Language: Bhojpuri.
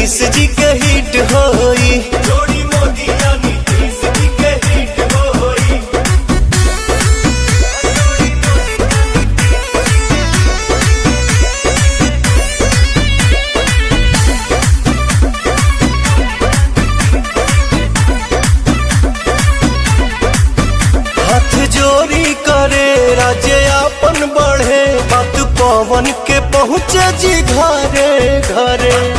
नीतीश जी के हिट होई। जोड़ी मोदी या नीतीश जी के हिट होई। हाथ जोड़ी करे राज्य अपन बढ़े, बात पवन के पहुँचे जी घरे घरे।